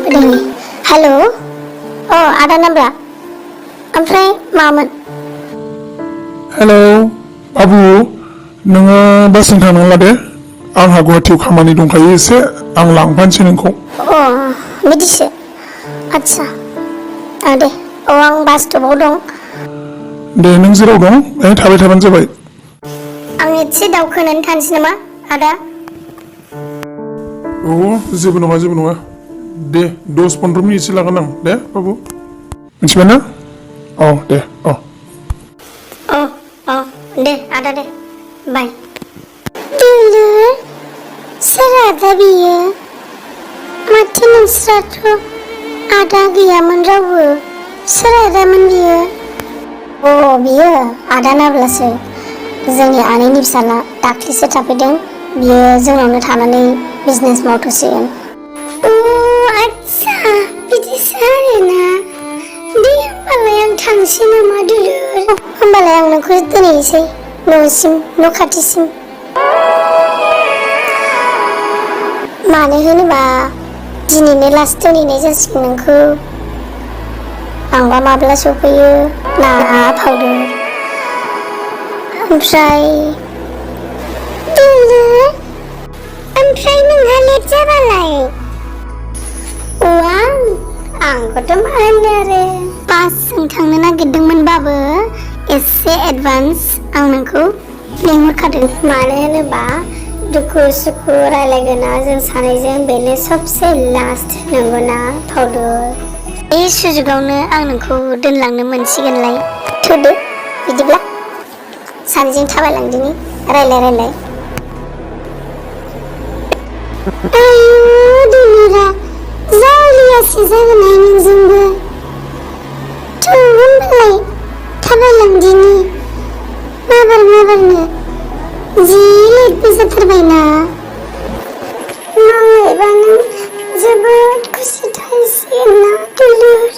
Hello आदा नाब्रा ओमफ्राय मामोन हेलौ बाबु नोङो बासजों थांनानै लादे आंहा गुवाहाटियाव खामानि दंखायो एसे आं लांफानोसै नोंखौ बिदिसो आदसा दे आं बास स्टपआव दं दे नों जेराव दं बेहाय थाबाय थाबानो जाबाय आं एसे दावखोनानै थानोसै नामा आदा जेबो नङा दे 10-15 मिनिटसो लागोन आं दे बाबु मिथिबाय ना दे दे आदा दे बाय सोर आदा बियो माथो नोंस्राथ' आदा गैयामोन रावबो सोर आदामोन बियो बियो आदा नाब्लासो जोंनि आनैनि फिसाला दाख्लिसो थाफैदों बियो जोंनावनो थानानै बिजनेस मावथ'सिगोन आदसा बिदिसो आरोना दे होमबालाय आं थांसै नामा दुलुर होमबालाय आं नोंखौ दोनहैसै न'सिम न' खाथिसिम मानो होनोबा दिनैनो लास्ट दोनहैनाय जासिगोन नोंखौ आंबा माब्ला सफैयो ना फावदुर ओमफ्राय नोंहा लेट जाबालाय आंखौथ' मा होनो आरो बासजों थांनो नागिरदोंमोनबाबो एसे एडभान्स आं नोंखौ लिंहरखादों मानो होनोबा दुखु सुखु रायलायगोना जों सानैजों बेनो सबसे लास्ट नंगौना फावदुर बे सुजुगावनो आं नोंखौ दोनलांनो मोनसिगोनलाय थुदो बिदिब्ला सानैजों थाबायलांदिनि रायलाय आयु दुलुरा जावलियासो जागोनहाय नोंजोंबो होनबालाय थाबायलांदिनि माबारनो जि लेटबो जाथारबायना नांलायबा नों जोबोद खुसि थाहैसिगोन ना दुलुर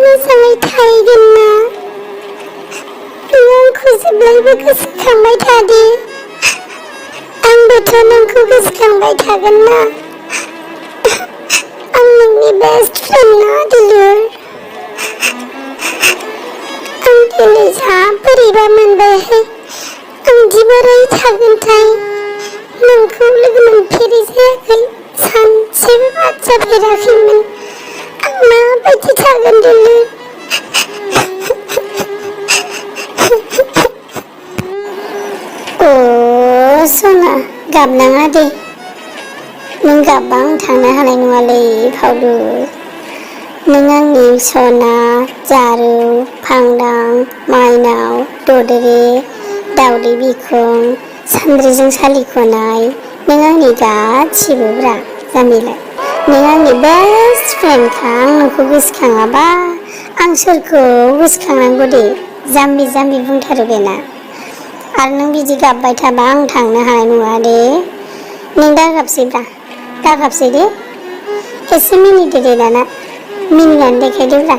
मोजाङै थाहैगोन ना आंखौ जेब्लायबो गोसोखांबाय थादे आंबोथ' नोंखौ गोसोखांबाय थागोन ना आं नोंनि बेस्ट फ्रेन्ड ना दुलुर आं दिनै जा बोरैबा मोनबायहाय आं दि बोरै थागोनथाय नोंखौ लोगो मोनफेरै जायाखै सानसेबो बाथ्राफेराखैमोन आं माबायदि थागोन दुलुर सना गाबनाङा दे नों गाबबा आं थांनो हानाय नङालै फावदुर नों आंनि सना जारु फांदां माइनाव ददेरे दावदै बिखं सान्द्रिजों सालिख'नाय नों आंनि गासिबोब्रा जामिलाय नों आंनि बेस्ट फ्रेन्डखा आं नोंखौ गोसोखाङाबा आं सोरखौ गोसोखांनांगौ दे जाम्बि बुंथारो बेना आरो नों बिदि गाबबाय थाबा आं थांनो हानाय नङा दे नों दागाबसै दे एसे मिनिदो दे दाना मिनिनानै देखायदोब्रा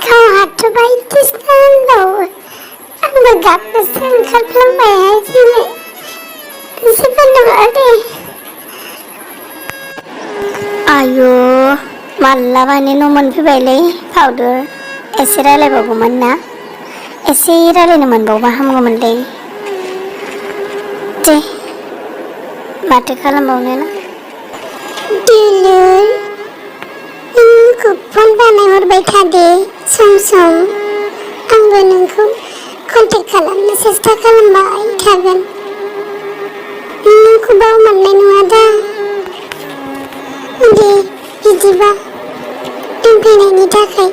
गावहाथ' बायदिसिना होनबावो आंबो गाबनोसो ओंखारफ्लांबायहाय दिनै जेबो नङा दे आयु मालाबानो न' मोनफैबायलै फावदुर एसे रायलायबावगौमोन ना एसे रायलायनो मोनबावबा हामगौमोनलै दे माथो खालामबावनो ना दुलुर नोंखौ फन बानायहरबाय थादे सम आंबो नोंखौ कन्टेक्ट खालामनो सेस्था खालामबाय थागोन नोंखौ बावमारनाय नङा दा दे बिदिबा दोनफैनायनि थाखाय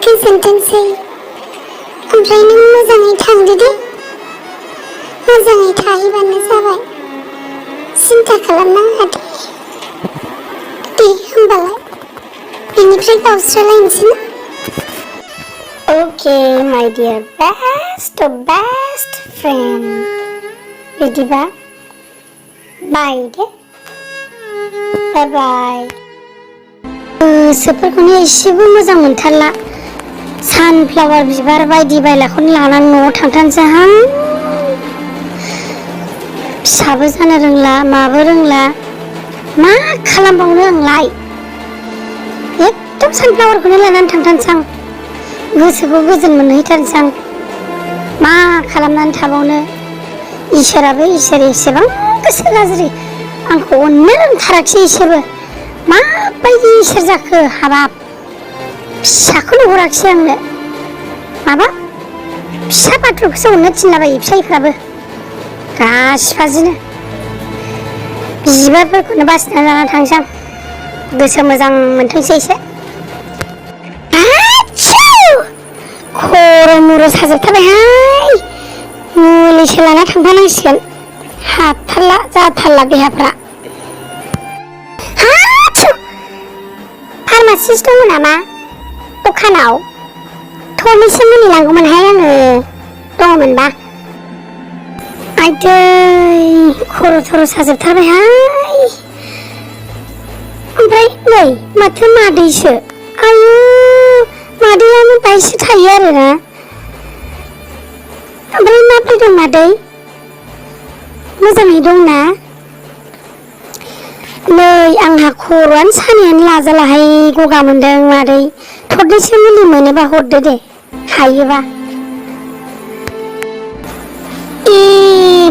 गोजोनथोंसै ओमफ्राय नों मोजाङै थांदो दे मोजाङै थाहैबानो जाबाय सिन्था खालामनाङा दे होमबालाय बेनिफ्राय गावस्रालायनोसै ना अके माय डियार बेस्ट फ्रेन्ड बिदिबा बाय दे बाय गोसोफोरखौनो एसेबो मोजां मोनथारला। सानफ्लावार बिबार बायदि बायलाखौनो लानानै न'आव थांथारनोसैहां। फिसाबो जानो रोंला माबो रोंला, मा खालामबावनो आंलाय। एकदम सानफ्लावारखौनो लानानै थांथारनोसै आं, गोसोखौ गोजोन मोनहैथारनोसै आं। मा खालामनानै थाबावनो। इसोराबो इसोर एसेबां गोसो गाज्रि, आंखौ अननो रोंथाराखिसै इसोरबो। माबायदि इसोर जाखो, हाबाब फिसाखौनो हराखिसै आंनो। माबा फिसा बाथ्राखौसो अननो थिनलाबायो फिसाइफ्राबो गासिबाजिनो। बिबारफोरखौनो बासिना लाना थांसै आं, गोसो मोजां मोनथोंसै एसे। खर' मुर' साजोबथारबायहाय, मुलिसो लाना थांफानांसिगोन। हाथारला जाथारला देहाफ्रा। फार्मासिस्ट दङ नामा दखानाव? थरनैसो मुलि लांगौमोनहाय आङो, दङमोनबा। आइदै खर' थर' साजोबथारबायहाय। ओमफ्राय नै माथो मादैसो, आयु मादैयानो बायसो थायो आरोना। ओमफ्राय माब्रै दं मादै, मोजाङै दंना? नै आंहा खर'आनो सानायानो लाजालाहाय, गगा मोनदों मादै। थरनैसो मुलि मोनोबा हरदो दे हायोबा। ए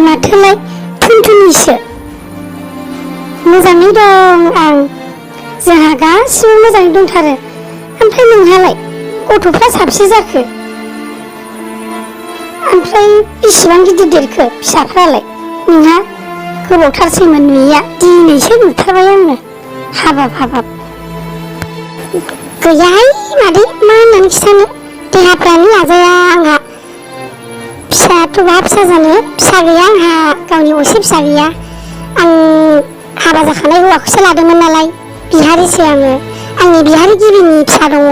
माथोलाय थुनथुनिसो। मोजाङै दं आं, जोंहा गासिबो मोजाङै दंथारो। ओमफ्राय नोंहालाय गथ'फ्रा साबसे जाखो? ओमफ्राय बेसेबां गिदिर देरखो फिसाफ्रालाय नोंहा? गोबावथारसैमोन नुयिया, दिनैसो नुथारबाय आङो। हाबाब हाबाब। गैयाहाय मादै, मा होननानै खिथानो, देहाफ्रानो लाजाया आंहा। फिसायाथ' बहा फिसा जानो, फिसा गैया आंहा, गावनि असे फिसा गैया। आं हाबा जाखानाय हौवाखौसो लादोंमोन नालाय, बिहारिसो आङो। आंनि बिहारि गिबिनि फिसा दङ।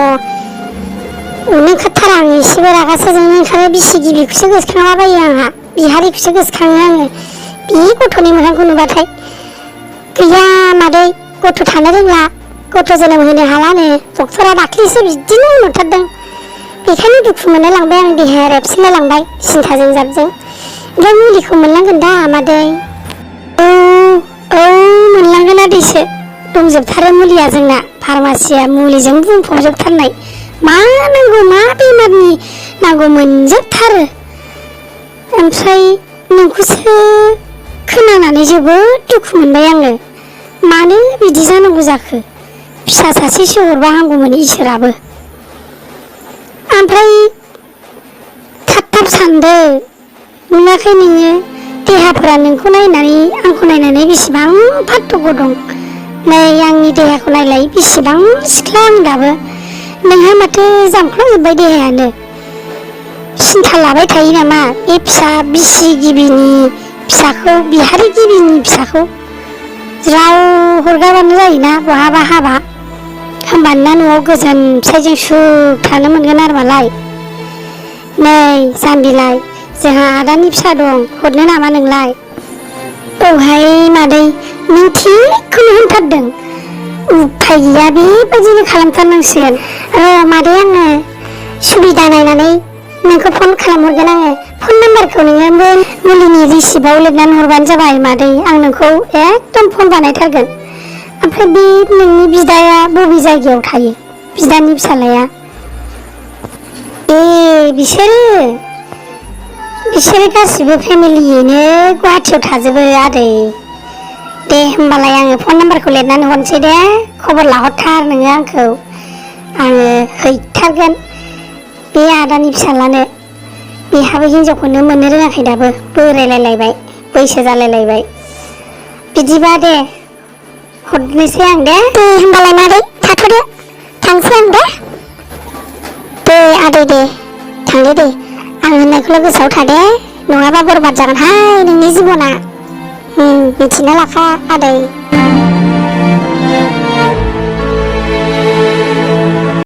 अनो ओंखारथारा आङो, एसेबो रागासो जोंनो ओंखारो। बिसि गिबिखौसो गोसोखांलाबायो आंहा, बिहारिखौसो गोसोखाङो आङो बे गथ'नि मोखांखौ नुबाथाय। गैया मादै, गथ' थानो रोंला, गथ' जोनोम होनो हालानो डक्टरा दाख्लैसो बिदिनो होनहरथारदों। बेखायनो दुखु मोनलाय लांबाय आं, देहाया रेबसिनलाय लांबाय सिन्थाजों जाबजों। ओमफ्राय मुलिखौ मोनलांगोन दा मादै? औ मोनलांगोन आदैसो, दंजोबथारो मुलिया जोंना। फार्मासिया मुलिजों बुंफबजोबथारनाय, मा नांगौ मा बेमारनि नांगौ मोनजोबथारो। ओमफ्राय नोंखौसो खोनानानै जोबोद दुखु मोनबाय आङो। मानो बिदि जानांगौ जाखो, फिसा सासेसो हरबा हामगौमोन इसोराबो। ओमफ्राय थाब सानदो, नुवाखै नोङो देहाफोरा नोंखौ नायनानै आंखौ नायनानै बेसेबां पार्थक्य दं। नै आंनि देहाखौ नायलाय, बेसेबां सिख्ला आं दाबो। नोंहा माथो जामख्लाजोब्बाय देहायानो। सिन्था लाबाय थायो नामा बे फिसा बिसि गिबिनि फिसाखौ, बिहारि गिबिनि फिसाखौ? ज्राव हरगारबानो जायोना बहाबा हाबा, होमबाना न'आव गोजोन फिसाइजों सुख थानो मोनगोन आरो मालाय। नै जाम्बिलाय, जोंहा आदानि फिसा दं, हरनो नामा नोंलाय? औहाय मादै, नों थिगखौनो होनथारदों। उफाय गैया, बेबायदिनो खालामथारनांसिगोन। मादै आङो सुबिदा नायनानै नोंखौ फन खालामहरगोन आङो। फन नाम्बारखौ नोङो मुलिनि रिसिप्टआव लिरनानै हरबानो जाबाय मादै, आं नोंखौ एकदम फन बानायथारगोन। ओमफ्राय बे नोंनि बिदाया बबे जायगायाव थायो, बिदानि फिसालाया? ए बिसोरो गासिबो फेमिलियैनो गुवाहाटियाव थाजोबो आदै। दे होमबालाय आङो फन नाम्बारखौ लिरनानै हरनोसै दे, खबर लाहरथार नोङो आंखौ, आङो हैथारगोन बे आदानि फिसालानो। बेहाबो हिनजावखौनो मोननो रोङाखै दाबो, बोरायलायलायबाय, बैसो जालायलायबाय। बिदिबा दे हरनोसै आं दे। होमबालाय मादै थाथ'दो, थांसै आं दे। दे आदै दे, थांदो दे। आं होननायखौल' गोसोआव था दे, नङाबा बरबाद जागोनहाय नोंनि जिबना। मिथिना लाखा आदै।